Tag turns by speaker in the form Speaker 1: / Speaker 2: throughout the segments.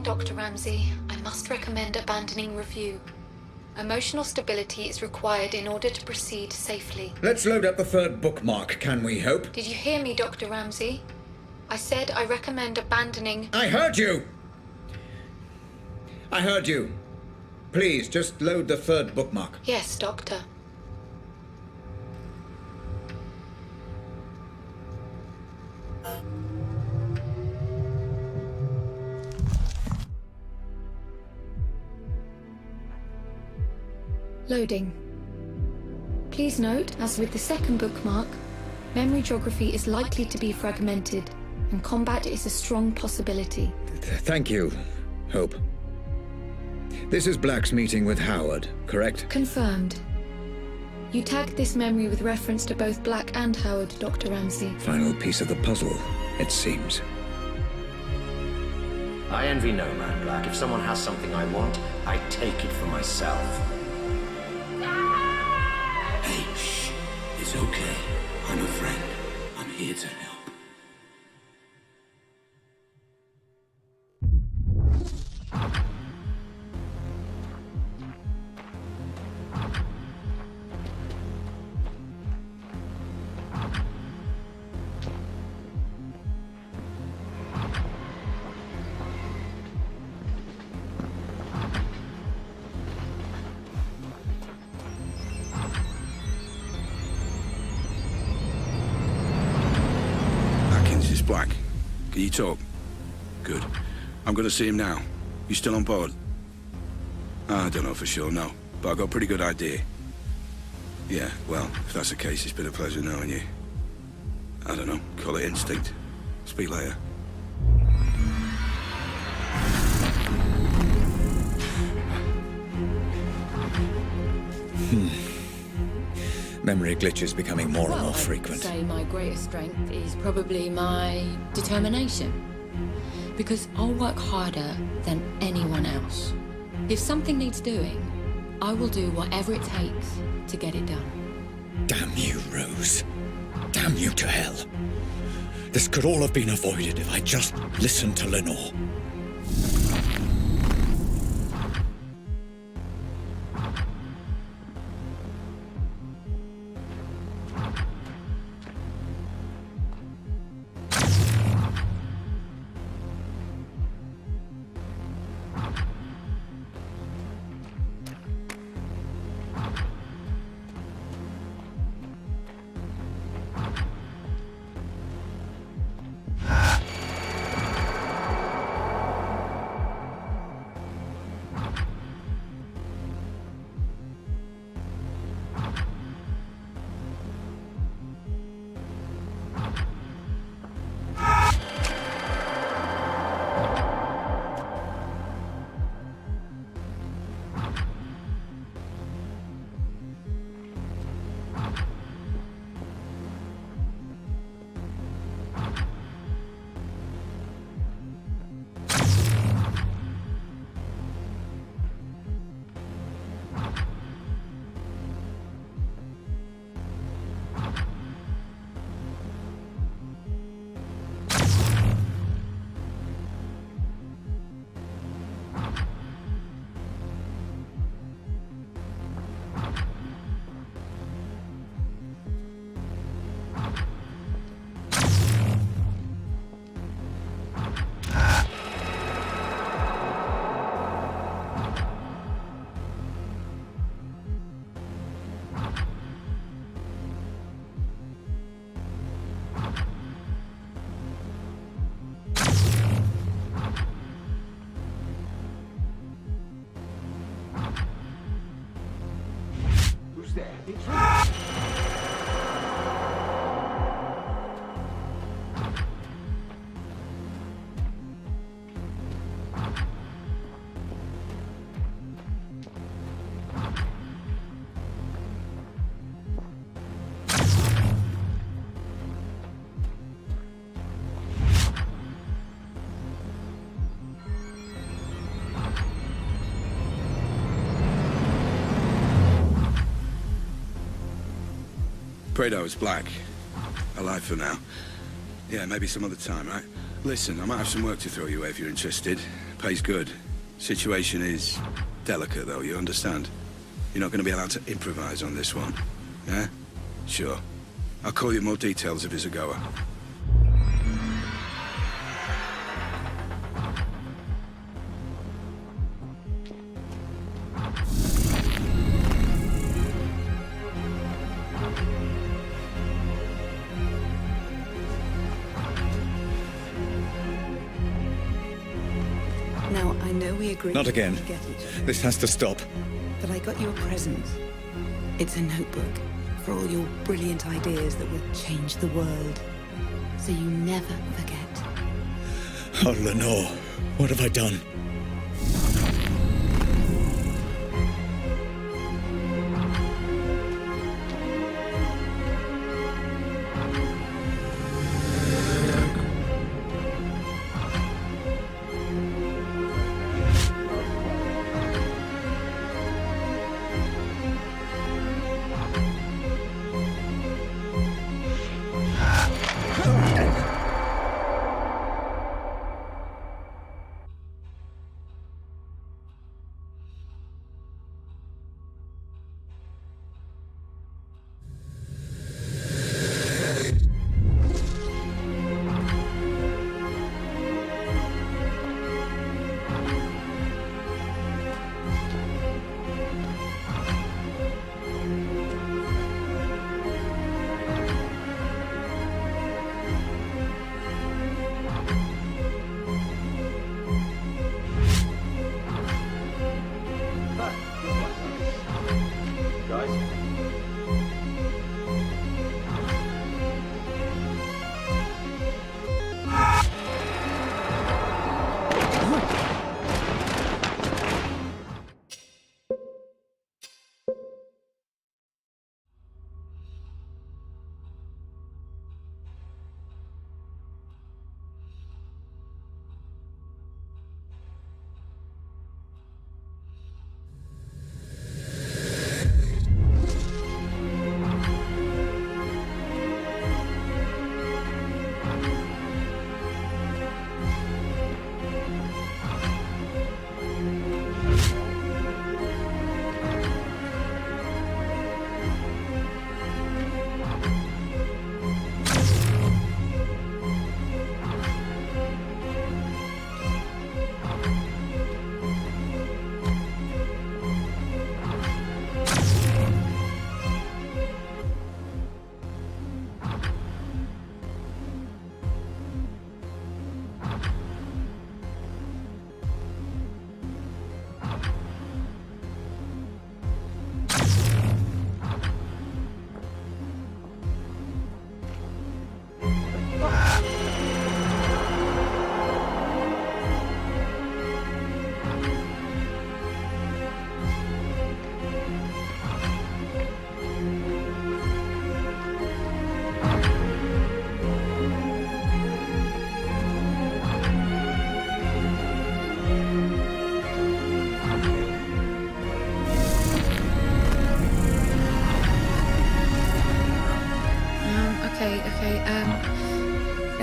Speaker 1: Dr. Ramsey, I must recommend abandoning review. Emotional stability is required in order to proceed safely.
Speaker 2: Let's load up the third bookmark, can we hope?
Speaker 1: Did you hear me, Dr. Ramsey? I said I recommend abandoning...
Speaker 2: I heard you! I heard you. Please, just load the third bookmark.
Speaker 1: Yes, Doctor. Loading. Please note, as with the second bookmark, memory geography is likely to be fragmented, and combat is a strong possibility.
Speaker 2: Thank you, Hope. This is Black's meeting with Howard, correct?
Speaker 1: Confirmed. You tagged this memory with reference to both Black and Howard, Dr. Ramsey.
Speaker 2: Final piece of the puzzle, it seems.
Speaker 3: I envy no man, Black. If someone has something I want, I take it for myself.
Speaker 4: Hey, shh. It's okay. I'm a friend. I'm here to help.
Speaker 5: Black, can you talk? Good. I'm going to see him now. You still on board? I don't know for sure, no. But I've got a pretty good idea. Yeah, well, if that's the case, it's been a pleasure knowing you. I don't know, call it instinct. Speak later.
Speaker 2: Memory glitches becoming more and more
Speaker 6: I'd
Speaker 2: frequent.
Speaker 6: say my greatest strength is probably my determination. Because I'll work harder than anyone else. If something needs doing, I will do whatever it takes to get it done.
Speaker 2: Damn you, Rose. Damn you to hell. This could all have been avoided if I just listened to Lenore.
Speaker 5: Prado is Black. Alive for now. Yeah, maybe some other time, right? Listen, I might have some work to throw your way if you're interested. Pay's good. Situation is delicate, though, you understand? You're not going to be allowed to improvise on this one. Yeah? Sure. I'll call you more details if it's a goer.
Speaker 7: Now, I know we agreed
Speaker 2: Not again.
Speaker 7: to get each other,
Speaker 2: This has to stop.
Speaker 7: but I got you a present. It's a notebook for all your brilliant ideas that will change the world. So you never forget.
Speaker 2: Oh, Lenore, what have I done?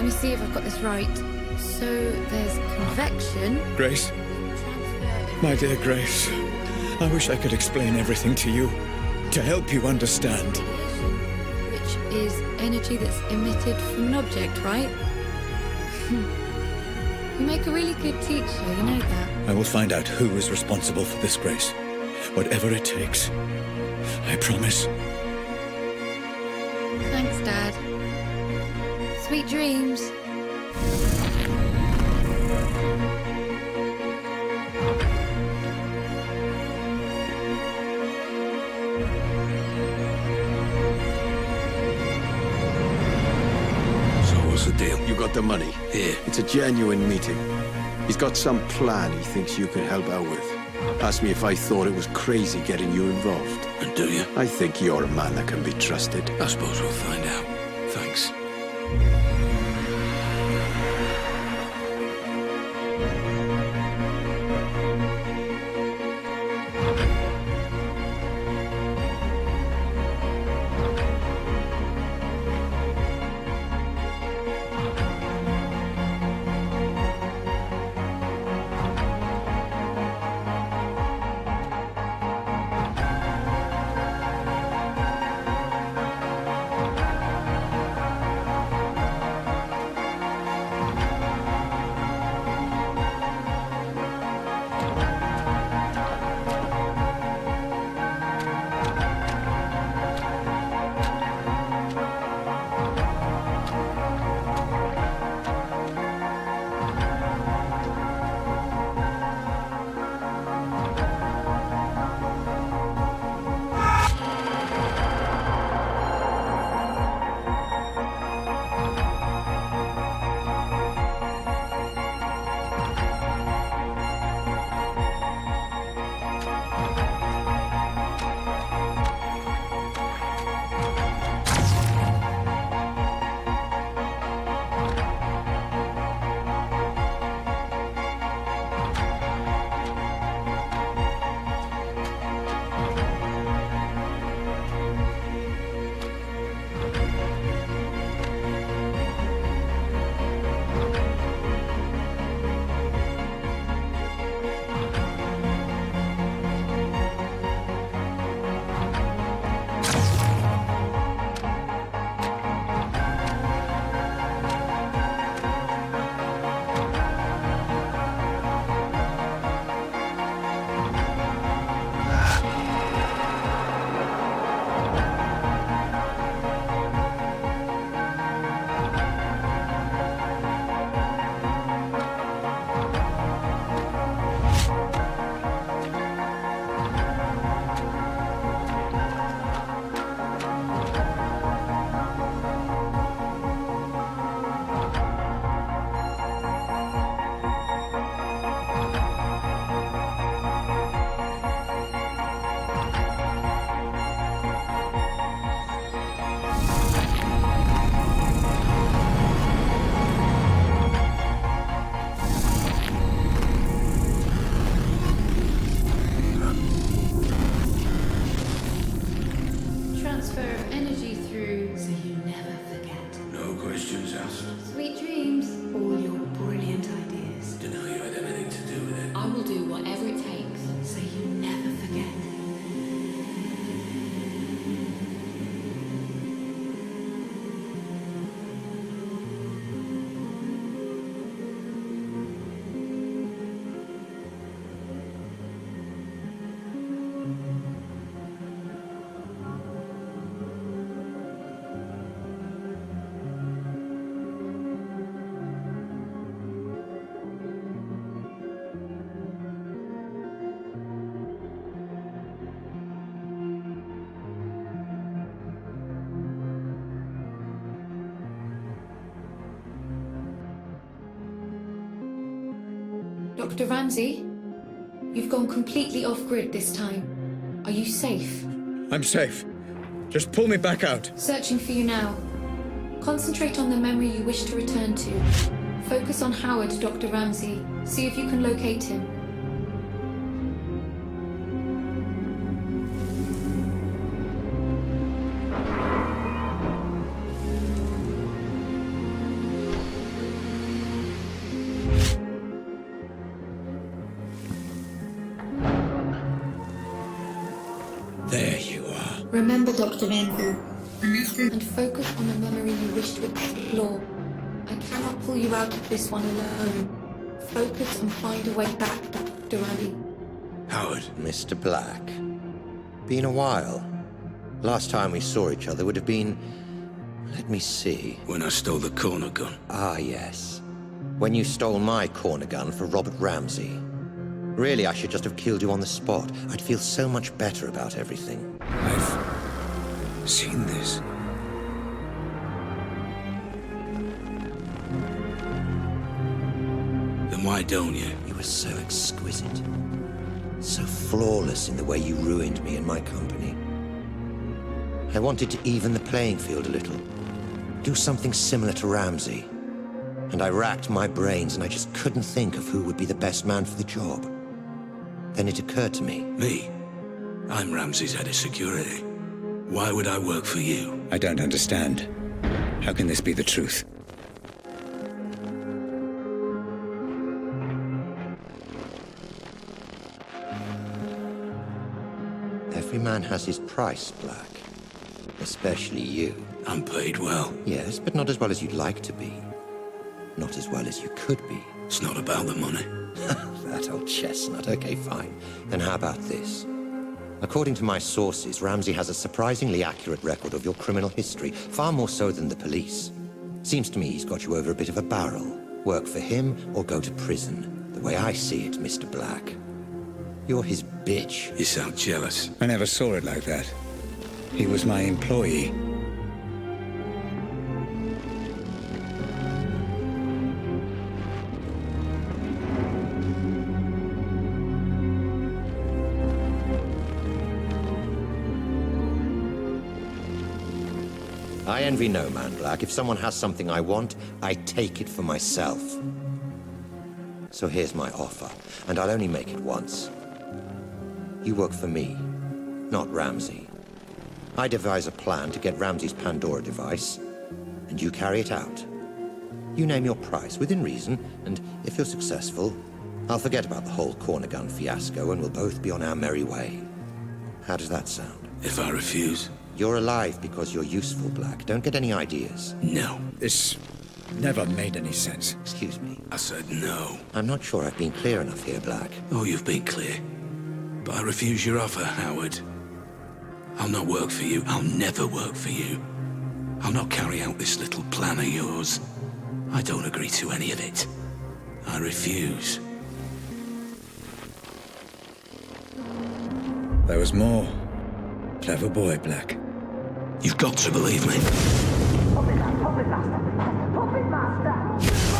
Speaker 1: Let me see if I've got this right. So there's convection.
Speaker 2: Grace? My dear Grace, I wish I could explain everything to you, to help you understand.
Speaker 1: Which is energy that's emitted from an object, right? You make a really good teacher, you know that.
Speaker 2: I will find out who is responsible for this, Grace. Whatever it takes. I promise.
Speaker 1: Thanks, Dad. Sweet dreams.
Speaker 5: So what's the deal?
Speaker 4: You got the money.
Speaker 5: Here.
Speaker 4: It's a genuine meeting. He's got some plan he thinks you can help out with. Asked me if I thought it was crazy getting you involved.
Speaker 5: And do you?
Speaker 4: I think you're a man that can be trusted.
Speaker 5: I suppose we'll find out. Thanks. June's house.
Speaker 1: Sweet dreams.
Speaker 7: All your brilliant ideas,
Speaker 5: Didn't know you had anything to do with it.
Speaker 6: I will do whatever it takes.
Speaker 7: so you never forget.
Speaker 1: Dr. Ramsey, you've gone completely off-grid this time. Are you safe?
Speaker 2: I'm safe. Just pull me back out.
Speaker 1: Searching for you now. Concentrate on the memory you wish to return to. Focus on Howard, Dr. Ramsey. See if you can locate him.
Speaker 2: There you are.
Speaker 1: Remember, Dr. Ramsey, and focus on the memory you wish to explore. I cannot pull you out of this one alone. Focus and find a way back, Dr. Ramsey.
Speaker 5: Howard.
Speaker 3: Mr. Black. Been a while. Last time we saw each other would have been... Let me see.
Speaker 5: When I stole the corner gun.
Speaker 3: Ah, yes. When you stole my corner gun for Robert Ramsey. Really, I should just have killed you on the spot. I'd feel so much better about everything.
Speaker 5: I've seen this. Then why don't you?
Speaker 3: You were so exquisite. So flawless in the way you ruined me and my company. I wanted to even the playing field a little. Do something similar to Ramsey. And I racked my brains and I just couldn't think of who would be the best man for the job. Then it occurred to me.
Speaker 5: Me? I'm Ramsey's head of security. Why would I work for you?
Speaker 2: I don't understand. How can this be the truth?
Speaker 3: Every man has his price, Black. Especially you.
Speaker 5: I'm paid well.
Speaker 3: Yes, but not as well as you'd like to be. Not as well as you could be.
Speaker 5: It's not about the money.
Speaker 3: That old chestnut. Okay, fine. Then how about this? According to my sources, Ramsey has a surprisingly accurate record of your criminal history, far more so than the police. Seems to me he's got you over a bit of a barrel. Work for him or go to prison. The way I see it, Mr. Black. You're his bitch.
Speaker 5: You sound jealous.
Speaker 2: I never saw it like that. He was my employee.
Speaker 3: I envy no man, Black. If someone has something I want, I take it for myself. So here's my offer, and I'll only make it once. You work for me, not Ramsey. I devise a plan to get Ramsey's Pandora device, and you carry it out. You name your price, within reason, and if you're successful, I'll forget about the whole corner gun fiasco and we'll both be on our merry way. How does that sound?
Speaker 5: If I refuse?
Speaker 3: You're alive because you're useful, Black. Don't get any ideas.
Speaker 5: No.
Speaker 2: This never made any sense.
Speaker 3: Excuse me.
Speaker 5: I said no.
Speaker 3: I'm not sure I've been clear enough here, Black.
Speaker 5: Oh, you've been clear. But I refuse your offer, Howard. I'll not work for you. I'll never work for you. I'll not carry out this little plan of yours. I don't agree to any of it. I refuse.
Speaker 2: There was more. Clever boy, Black.
Speaker 5: You've got to believe me.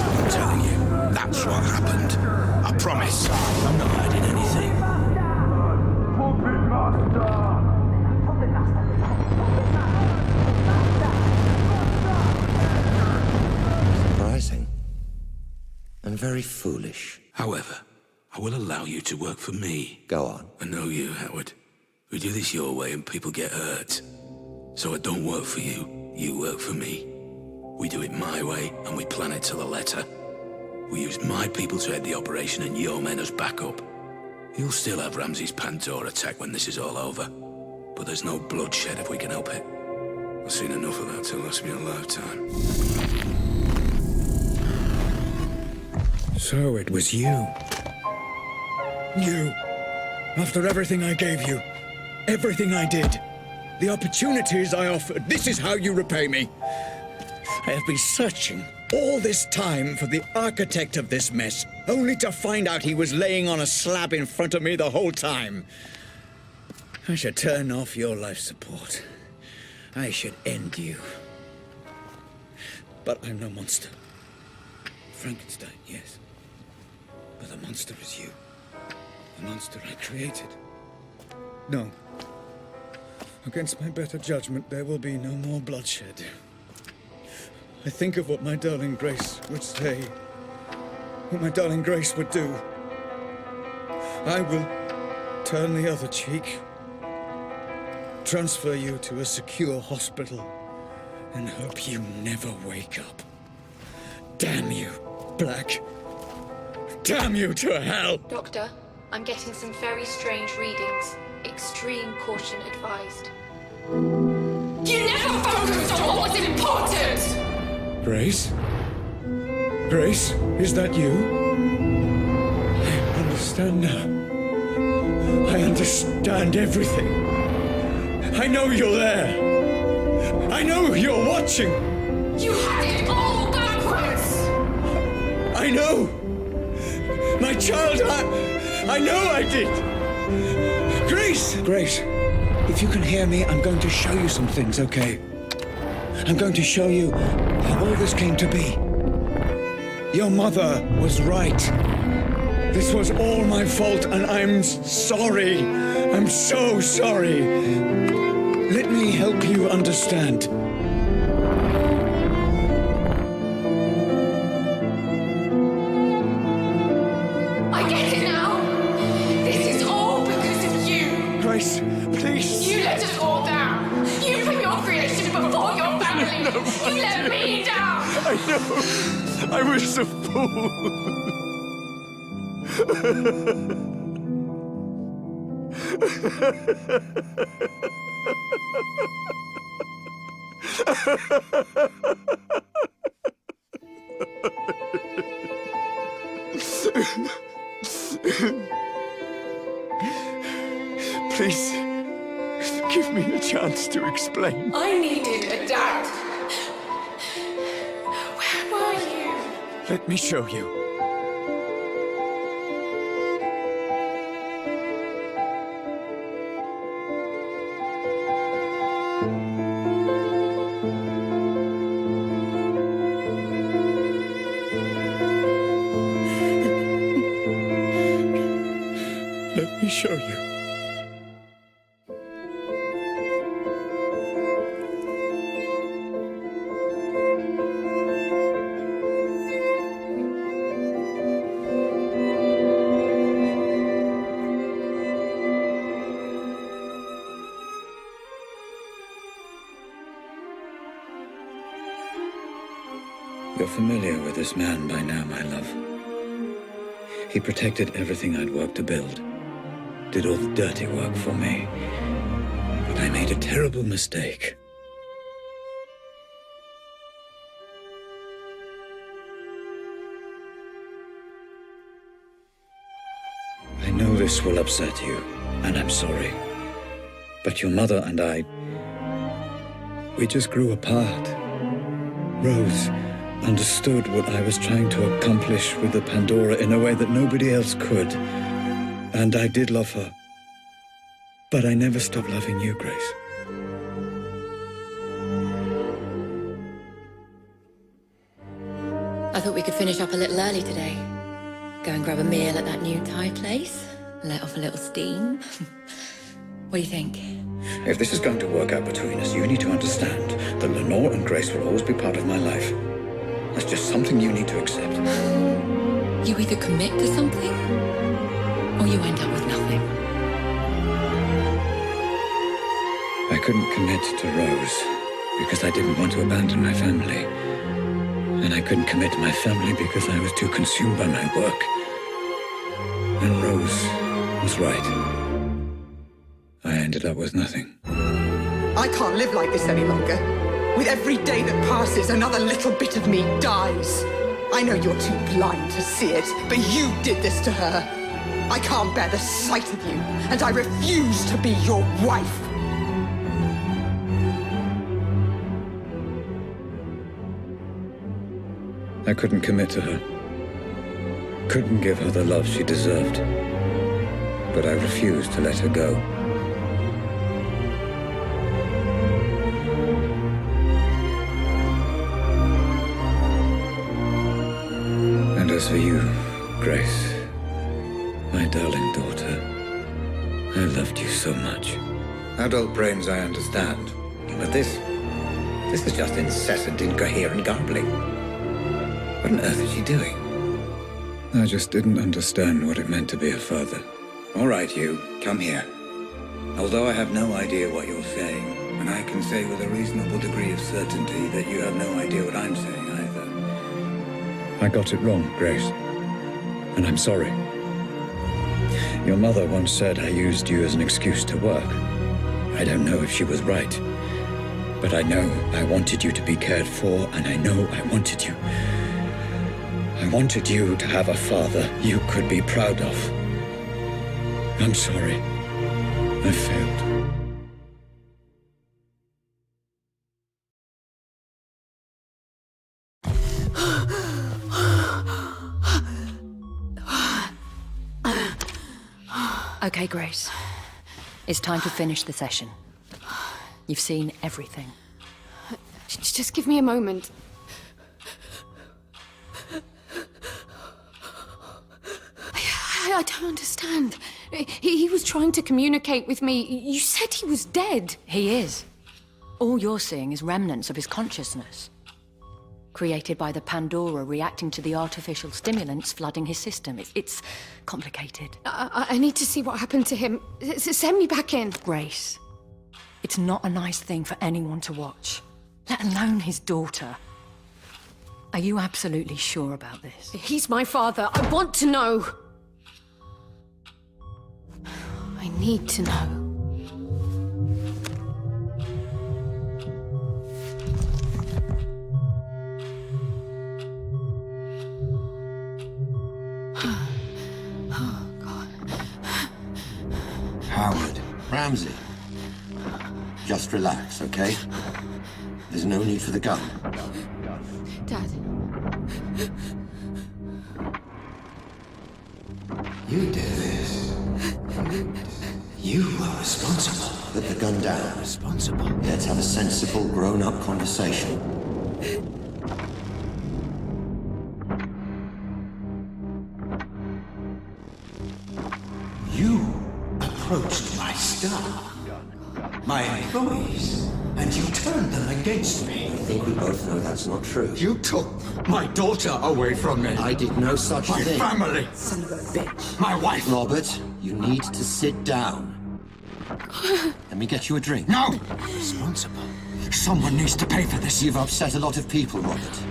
Speaker 5: I'm telling you, that's what happened. I promise. I'm not hiding anything.
Speaker 3: Surprising. And very foolish.
Speaker 5: However, I will allow you to work for me.
Speaker 3: Go on.
Speaker 5: I know you, Howard. We do this your way and people get hurt. So I don't work for you, you work for me. We do it my way, and we plan it to the letter. We use my people to head the operation and your men as backup. You'll still have Ramsay's Pandora attack when this is all over. But there's no bloodshed if we can help it. I've seen enough of that to last me a lifetime.
Speaker 2: So it was you. You. After everything I gave you, everything I did, the opportunities I offered, this is how you repay me. I have been searching all this time for the architect of this mess, only to find out he was laying on a slab in front of me the whole time. I should turn off your life support. I should end you. But I'm no monster. Frankenstein, yes. But the monster is you. The monster I created. No. Against my better judgment, there will be no more bloodshed. I think of what my darling Grace would say. What my darling Grace would do. I will turn the other cheek. Transfer you to a secure hospital and hope you never wake up. Damn you, Black. Damn you to hell!
Speaker 1: Doctor, I'm getting some very strange readings. Extreme caution advised.
Speaker 6: You never focused on what was important!
Speaker 2: Grace? Grace, is that you? I understand now. I understand everything. I know you're there. I know you're watching.
Speaker 6: You had it all backwards!
Speaker 2: I know. My child, I know I did. Grace! Grace, if you can hear me, I'm going to show you some things, okay? I'm going to show you how all this came to be. Your mother was right. This was all my fault, and I'm sorry. I'm so sorry. Let me help you understand.
Speaker 6: I get it now! This is all because of you!
Speaker 2: Grace, please.
Speaker 6: You let us all down! You put your creation before your family! You let me down!
Speaker 2: I know. I was a fool. Please, give me a chance to explain.
Speaker 6: I needed a dad. Where were you?
Speaker 2: Let me show you. Let me show you. You're familiar with this man by now, my love. He protected everything I'd worked to build. Did all the dirty work for me. But I made a terrible mistake. I know this will upset you, and I'm sorry. But your mother and I, we just grew apart. Rose understood what I was trying to accomplish with the Pandora in a way that nobody else could. And I did love her. But I never stopped loving you, Grace.
Speaker 6: I thought we could finish up a little early today. Go and grab a meal at that new Thai place. Let off a little steam. What do you think?
Speaker 2: If this is going to work out between us, you need to understand that Lenore and Grace will always be part of my life. That's just something you need to accept.
Speaker 6: You either commit to something, or you end up with nothing.
Speaker 2: I couldn't commit to Rose because I didn't want to abandon my family. and I couldn't commit to my family because I was too consumed by my work. And Rose was right. I ended up with nothing.
Speaker 8: I can't live like this any longer. With every day that passes, another little bit of me dies. I know you're too blind to see it, but you did this to her. I can't bear the sight of you, and I refuse to be your wife.
Speaker 2: I couldn't commit to her. Couldn't give her the love she deserved. But I refused to let her go. And as for you, Grace, my darling daughter, I loved you so much. Adult brains I understand, but this is just incessant, incoherent garbling. What on earth is she doing? I just didn't understand what it meant to be a father. All right, you, come here. Although I have no idea what you're saying, and I can say with a reasonable degree of certainty that you have no idea what I'm saying either. I got it wrong, Grace. And I'm sorry. Your mother once said I used you as an excuse to work. I don't know if she was right. But I know I wanted you to be cared for, and I know I wanted you. I wanted you to have a father you could be proud of. I'm sorry. I failed.
Speaker 6: Okay, Grace. It's time to finish the session. You've seen everything.
Speaker 9: Just give me a moment. I don't understand. He was trying to communicate with me. You said he was dead.
Speaker 6: He is. All you're seeing is remnants of his consciousness, created by the Pandora reacting to the artificial stimulants flooding his system. It's complicated.
Speaker 9: I need to see what happened to him. Send me back in.
Speaker 6: Grace, it's not a nice thing for anyone to watch, let alone his daughter. Are you absolutely sure about this?
Speaker 9: He's my father. I want to know. I need to know.
Speaker 3: Howard. Ramsey. Just relax, okay? There's no need for the gun.
Speaker 9: Dad.
Speaker 3: You did this. You were responsible. Put the gun down. Responsible. Let's have a sensible, grown-up conversation.
Speaker 10: You approached my staff, my employees, and you turned them against me.
Speaker 3: I think we both know that's not true.
Speaker 10: You took my daughter away from me.
Speaker 3: I did no such
Speaker 10: My
Speaker 3: thing.
Speaker 10: family.
Speaker 8: Son of a bitch.
Speaker 10: My wife.
Speaker 3: Robert, you need to sit down. Let me get you a drink.
Speaker 10: No! Responsible. Someone needs to pay for this.
Speaker 3: You've upset a lot of people, Robert.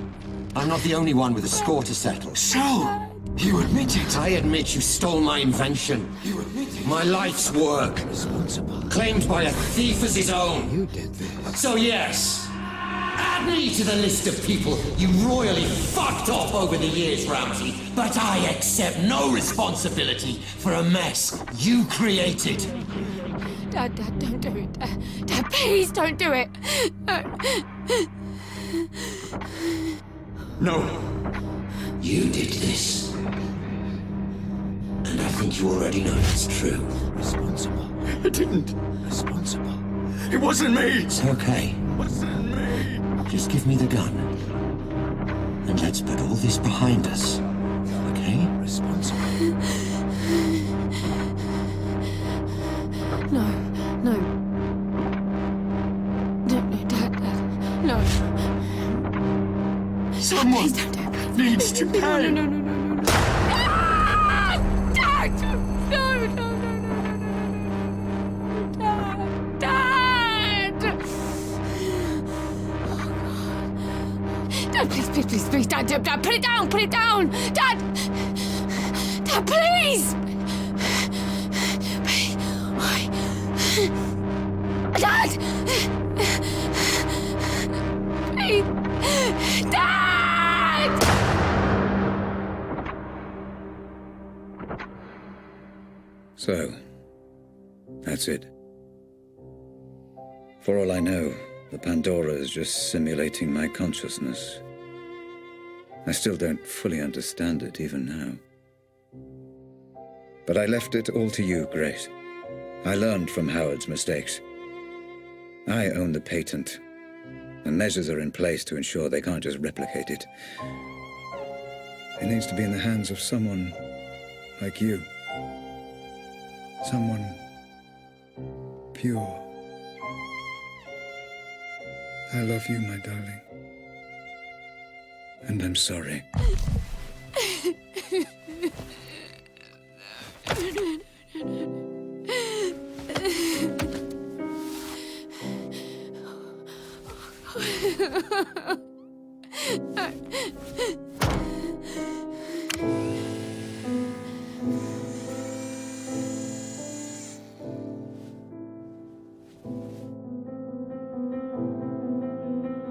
Speaker 3: I'm not the only one with a score to settle.
Speaker 10: So, you admit it.
Speaker 3: I admit you stole my invention.
Speaker 10: You admit it.
Speaker 3: My life's work.
Speaker 10: Responsible.
Speaker 3: Claimed by a thief as his own.
Speaker 10: You did this.
Speaker 3: So yes, add me to the list of people you royally fucked off over the years, Ramsey. But I accept no responsibility for a mess you created.
Speaker 9: Dad, don't do it. Dad, please don't do it.
Speaker 10: No.
Speaker 3: You did this. And I think you already know it's true.
Speaker 10: Responsible. It didn't. Responsible. It wasn't me.
Speaker 3: It's okay.
Speaker 10: It wasn't me.
Speaker 3: Just give me the gun. And let's put all this behind us. Okay?
Speaker 10: Responsible.
Speaker 9: No, Dad, no.
Speaker 10: Someone
Speaker 9: Please don't do it.
Speaker 10: needs to pay.
Speaker 9: No. Ah! Dad! No. Dad! Dad, please, Dad, put it down, Dad! Dad, please! Dad! Please! Dad!
Speaker 2: So, that's it. For all I know, the Pandora is just simulating my consciousness. I still don't fully understand it, even now. But I left it all to you, Grace. I learned from Howard's mistakes. I own the patent, and measures are in place to ensure they can't just replicate it. It needs to be in the hands of someone like you. Someone pure. I love you, my darling. And I'm sorry.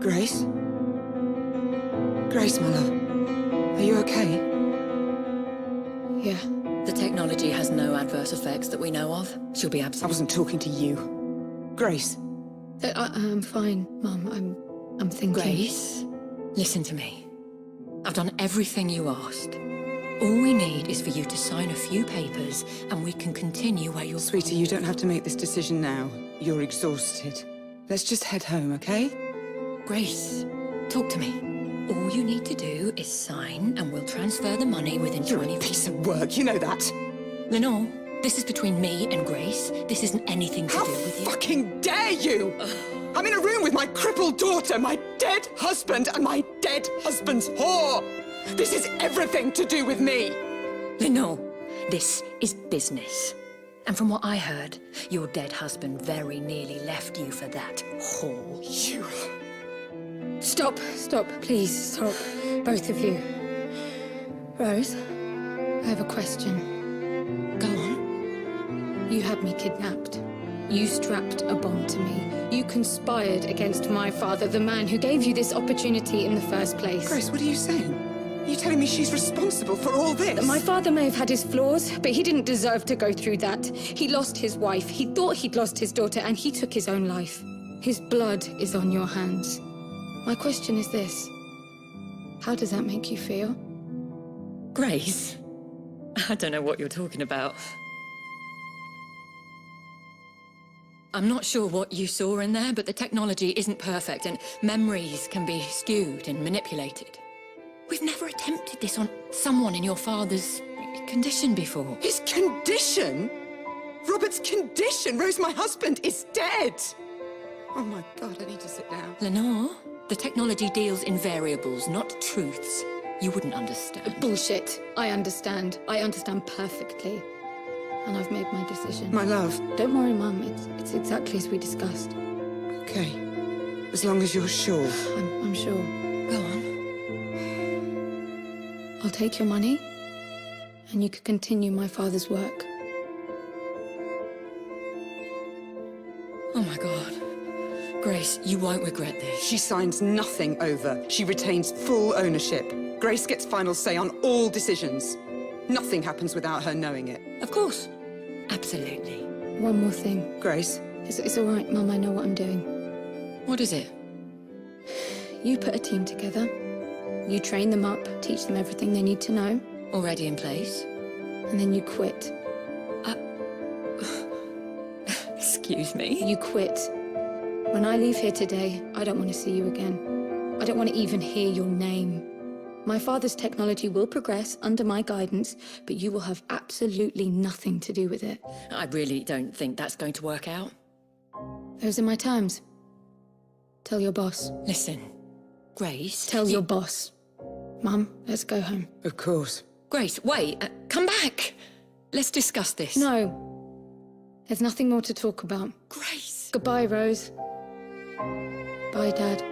Speaker 8: Grace? Grace, my love. Are you okay?
Speaker 9: Yeah.
Speaker 6: The technology has no adverse effects that we know of. She'll be
Speaker 8: I
Speaker 6: absolutely...
Speaker 8: wasn't talking to you. Grace.
Speaker 9: I'm fine, Mum. I'm thinking.
Speaker 6: Grace, listen to me. I've done everything you asked. All we need is for you to sign a few papers and we can continue where you're...
Speaker 8: Sweetie, you don't have to make this decision now. You're exhausted. Let's just head home, okay?
Speaker 6: Grace, talk to me. All you need to do is sign and we'll transfer the money within
Speaker 8: You're
Speaker 6: 20...
Speaker 8: a piece of work, you know that.
Speaker 6: Lenore, this is between me and Grace. This isn't anything to
Speaker 8: How
Speaker 6: do with you.
Speaker 8: fucking dare you! I'm in a room with my crippled daughter, my dead husband, and my dead husband's whore! This is everything to do with me!
Speaker 6: Lenore, this is business. And from what I heard, your dead husband very nearly left you for that whore.
Speaker 8: You...
Speaker 9: Stop, please, stop. Both of you. Rose, I have a question.
Speaker 6: Go on.
Speaker 9: You had me kidnapped. You strapped a bomb to me. You conspired against my father, the man who gave you this opportunity in the first place.
Speaker 8: Grace, what are you saying? Are you telling me she's responsible for all this?
Speaker 9: My father may have had his flaws, but he didn't deserve to go through that. He lost his wife, he thought he'd lost his daughter, and he took his own life. His blood is on your hands. My question is this. How does that make you feel?
Speaker 6: Grace? I don't know what you're talking about. I'm not sure what you saw in there, but the technology isn't perfect and memories can be skewed and manipulated. We've never attempted this on someone in your father's condition before.
Speaker 8: His condition? Robert's condition? Rose, my husband, is dead! Oh my God, I need to sit down.
Speaker 6: Lenore, the technology deals in variables, not truths. You wouldn't understand.
Speaker 9: Bullshit. I understand. I understand perfectly. And I've made my decision.
Speaker 8: My love.
Speaker 9: Don't worry, Mum. It's exactly as we discussed.
Speaker 8: Okay. As long as you're sure.
Speaker 9: I'm sure.
Speaker 6: Go on.
Speaker 9: I'll take your money, and you can continue my father's work.
Speaker 6: Oh my God. Grace, you won't regret this.
Speaker 8: She signs nothing over. She retains full ownership. Grace gets final say on all decisions. Nothing happens without her knowing it.
Speaker 6: Of course. Absolutely.
Speaker 9: One more thing.
Speaker 8: Grace?
Speaker 9: It's all right, Mum. I know what I'm doing.
Speaker 6: What is it?
Speaker 9: You put a team together. You train them up, teach them everything they need to know.
Speaker 6: Already in place?
Speaker 9: And then you quit.
Speaker 6: Excuse me?
Speaker 9: You quit. When I leave here today, I don't want to see you again. I don't want to even hear your name. My father's technology will progress under my guidance, but you will have absolutely nothing to do with it.
Speaker 6: I really don't think that's going to work out.
Speaker 9: Those are my terms. Tell your boss.
Speaker 6: Listen, Grace...
Speaker 9: Tell your boss. Mum, let's go home.
Speaker 8: Of course.
Speaker 6: Grace, wait. Come back. Let's discuss this.
Speaker 9: No. There's nothing more to talk about.
Speaker 6: Grace.
Speaker 9: Goodbye, Rose. Bye, Dad.